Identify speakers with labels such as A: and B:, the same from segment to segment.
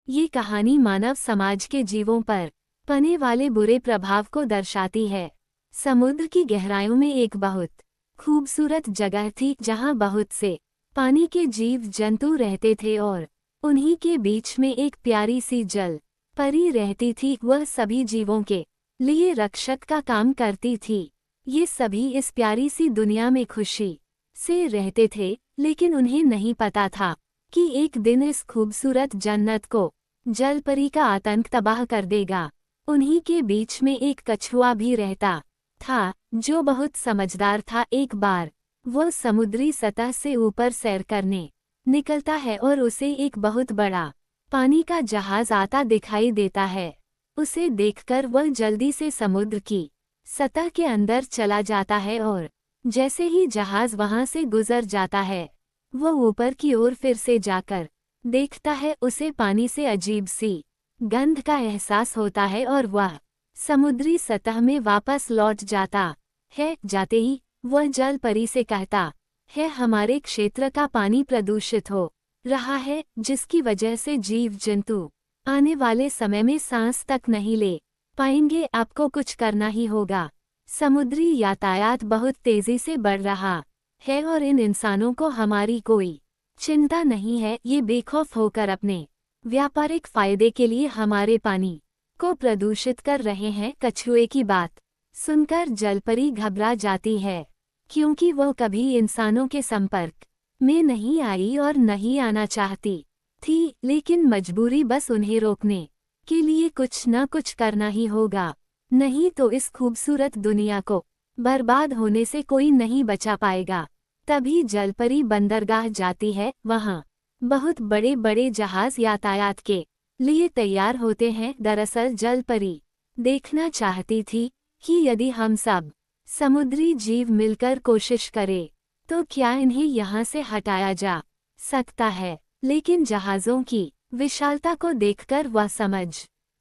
A: ये कहानी मानव समाज के जीवों पर पड़ने वाले बुरे प्रभाव को दर्शाती है। समुद्र की गहराइयों में एक बहुत खूबसूरत जगह थी जहाँ बहुत से पानी के जीव जंतु रहते थे और उन्हीं के बीच में एक प्यारी सी जल परी रहती थी। वह सभी जीवों के लिए रक्षक का काम करती थी। ये सभी इस प्यारी सी दुनिया में खुशी से रहते थे, लेकिन उन्हें नहीं पता था कि एक दिन इस खूबसूरत जन्नत को जल परी का आतंक तबाह कर देगा। उन्हीं के बीच में एक कछुआ भी रहता था जो बहुत समझदार था। एक बार वह समुद्री सतह से ऊपर सैर करने निकलता है और उसे एक बहुत बड़ा पानी का जहाज आता दिखाई देता है। उसे देखकर वह जल्दी से समुद्र की सतह के अंदर चला जाता है और जैसे ही जहाज वहां से गुजर जाता है, वह ऊपर की ओर फिर से जाकर देखता है। उसे पानी से अजीब सी गंध का एहसास होता है और वह समुद्री सतह में वापस लौट जाता है। जाते ही वह जल परी से कहता है, हमारे क्षेत्र का पानी प्रदूषित हो रहा है, जिसकी वजह से जीव जंतु आने वाले समय में सांस तक नहीं ले पाएंगे। आपको कुछ करना ही होगा। समुद्री यातायात बहुत तेजी से बढ़ रहा है और इन इंसानों को हमारी कोई चिंता नहीं है। ये बेखौफ होकर अपने व्यापारिक फायदे के लिए हमारे पानी को प्रदूषित कर रहे हैं। कछुए की बात सुनकर जलपरी घबरा जाती है, क्योंकि वह कभी इंसानों के संपर्क में नहीं आई और नहीं आना चाहती थी, लेकिन मजबूरी बस उन्हें रोकने के लिए कुछ न कुछ करना ही होगा, नहीं तो इस खूबसूरत दुनिया को बर्बाद होने से कोई नहीं बचा पाएगा। तभी जलपरी बंदरगाह जाती है। वहाँ बहुत बड़े बड़े जहाज यातायात के लिए तैयार होते हैं। दरअसल जलपरी देखना चाहती थी कि यदि हम सब समुद्री जीव मिलकर कोशिश करें तो क्या इन्हें यहाँ से हटाया जा सकता है। लेकिन जहाज़ों की विशालता को देखकर वह समझ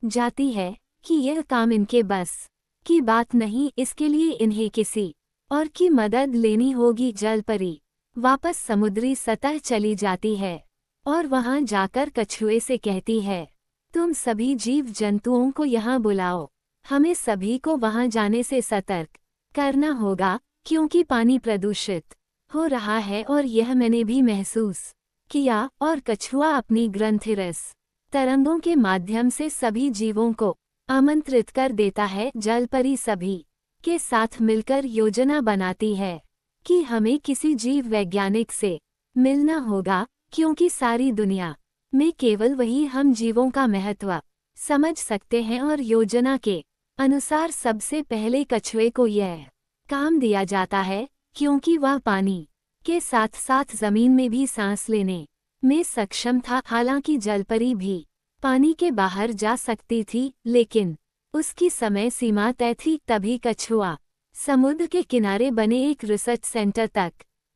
A: जाती है कि यह काम इनके बस की बात नहीं। इसके लिए इन्हें किसी और की मदद लेनी होगी। जलपरी वापस समुद्री सतह चली जाती है और वहां जाकर कछुए से कहती है, तुम सभी जीव जंतुओं को यहाँ बुलाओ। हमें सभी को वहां जाने से सतर्क करना होगा, क्योंकि पानी प्रदूषित हो रहा है और यह मैंने भी महसूस किया। और कछुआ अपनी ग्रंथिरस तरंगों के माध्यम से सभी जीवों को आमंत्रित कर देता है। जलपरी सभी के साथ मिलकर योजना बनाती है कि हमें किसी जीव वैज्ञानिक से मिलना होगा, क्योंकि सारी दुनिया में केवल वही हम जीवों का महत्व समझ सकते हैं। और योजना के अनुसार सबसे पहले कछुए को यह काम दिया जाता है, क्योंकि वह पानी के साथ साथ जमीन में भी सांस लेने में सक्षम था। हालांकि जलपरी भी पानी के बाहर जा सकती थी, लेकिन उसकी समय सीमा तय थी। तभी कछुआ समुद्र के किनारे बने एक रिसर्च सेंटर तक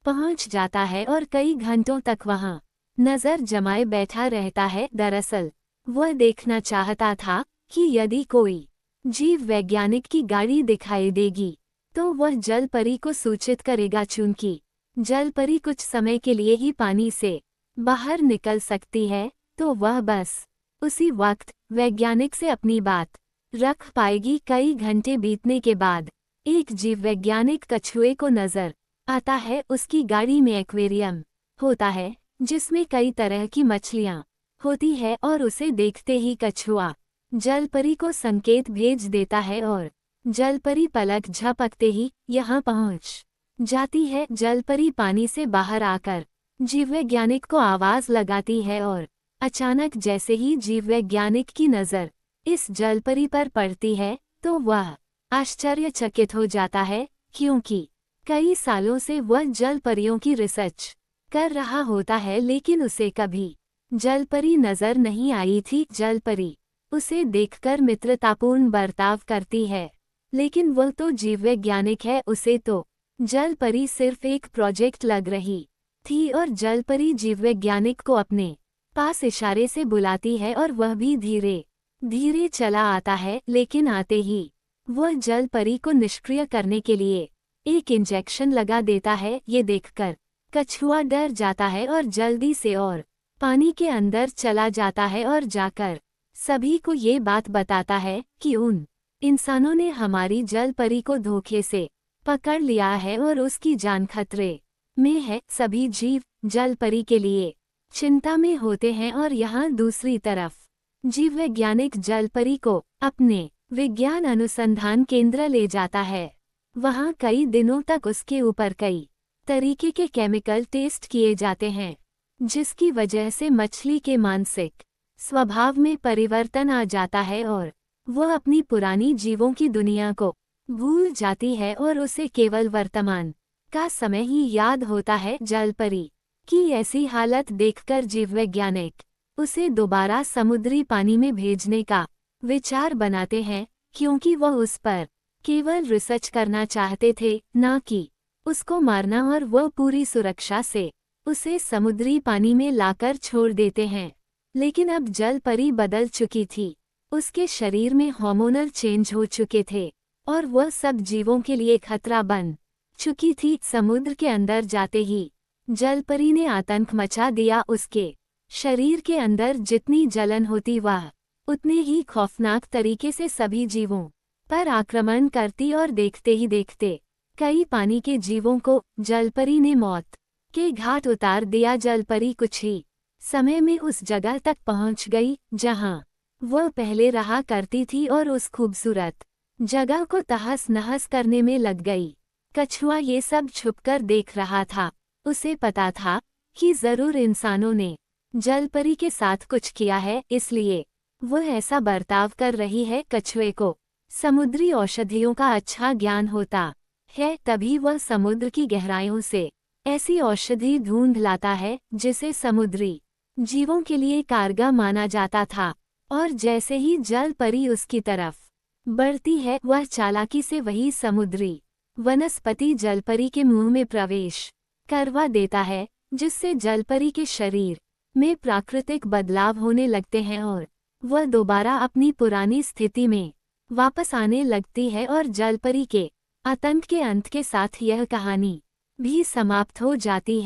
A: पहुंच जाता है और कई घंटों तक वहां नजर जमाए बैठा रहता है। दरअसल वह देखना चाहता था कि यदि कोई जीव वैज्ञानिक की गाड़ी दिखाई देगी तो वह जलपरी को सूचित करेगा। चूंकि जलपरी कुछ समय के लिए ही पानी से बाहर निकल सकती है, तो वह बस उसी वक्त वैज्ञानिक से अपनी बात रख पाएगी। कई घंटे बीतने के बाद एक जीव वैज्ञानिक कछुए को नजर आता है। उसकी गाड़ी में एक्वेरियम होता है जिसमें कई तरह की मछलियां होती है और उसे देखते ही कछुआ जलपरी को संकेत भेज देता है और जलपरी पलक झपकते ही यहाँ पहुँच जाती है। जलपरी पानी से बाहर आकर जीववैज्ञानिक को आवाज लगाती है और अचानक जैसे ही जीववैज्ञानिक की नज़र इस जलपरी पर पड़ती है तो वह आश्चर्यचकित हो जाता है, क्योंकि कई सालों से वह जलपरियों की रिसर्च कर रहा होता है, लेकिन उसे कभी जलपरी नजर नहीं आई थी। जलपरी उसे देखकर मित्रतापूर्ण बर्ताव करती है, लेकिन वह तो जीववैज्ञानिक है। उसे तो जलपरी सिर्फ एक प्रोजेक्ट लग रही थी और जलपरी जीववैज्ञानिक को अपने पास इशारे से बुलाती है और वह भी धीरे धीरे चला आता है। लेकिन आते ही वह जलपरी को निष्क्रिय करने के लिए एक इंजेक्शन लगा देता है। ये देखकर कछुआ डर जाता है और जल्दी से और पानी के अंदर चला जाता है और जाकर सभी को ये बात बताता है कि उन इंसानों ने हमारी जल परी को धोखे से पकड़ लिया है और उसकी जान खतरे में है। सभी जीव जल परी के लिए चिंता में होते हैं और यहाँ दूसरी तरफ जीव वैज्ञानिक जल परी को अपने विज्ञान अनुसंधान केंद्र ले जाता है। वहाँ कई दिनों तक उसके ऊपर कई तरीके के केमिकल टेस्ट किए जाते हैं, जिसकी वजह से मछली के मानसिक स्वभाव में परिवर्तन आ जाता है और वह अपनी पुरानी जीवों की दुनिया को भूल जाती है और उसे केवल वर्तमान का समय ही याद होता है। जल परी की ऐसी हालत देखकर जीव वैज्ञानिक उसे दोबारा समुद्री पानी में भेजने का विचार बनाते हैं, क्योंकि वह उस पर केवल रिसर्च करना चाहते थे, न कि उसको मारना, और वह पूरी सुरक्षा से उसे समुद्री पानी में लाकर छोड़ देते हैं। लेकिन अब जल परी बदल चुकी थी, उसके शरीर में हार्मोनल चेंज हो चुके थे और वह सब जीवों के लिए खतरा बन चुकी थी। समुद्र के अंदर जाते ही जल परी ने आतंक मचा दिया। उसके शरीर के अंदर जितनी जलन होती वह उतने ही खौफनाक तरीके से सभी जीवों पर आक्रमण करती और देखते ही देखते कई पानी के जीवों को जल परी ने मौत के घाट उतार दिया। जल परी कुछ ही समय में उस जगह तक पहुंच गई जहां वह पहले रहा करती थी और उस खूबसूरत जगह को तहस नहस करने में लग गई। कछुआ ये सब छुपकर देख रहा था। उसे पता था कि जरूर इंसानों ने जल परी के साथ कुछ किया है, इसलिए वह ऐसा बर्ताव कर रही है। कछुए को समुद्री औषधियों का अच्छा ज्ञान होता है, तभी वह समुद्र की गहराइयों से ऐसी औषधि ढूंढ लाता है जिसे समुद्री जीवों के लिए कारगर माना जाता था। और जैसे ही जल परी उसकी तरफ बढ़ती है, वह चालाकी से वही समुद्री वनस्पति जल परी के मुंह में प्रवेश करवा देता है, जिससे जल परी के शरीर में प्राकृतिक बदलाव होने लगते हैं और वह दोबारा अपनी पुरानी स्थिति में वापस आने लगती है। और जल परी के आतंक के अंत के साथ यह कहानी भी समाप्त हो जाती है।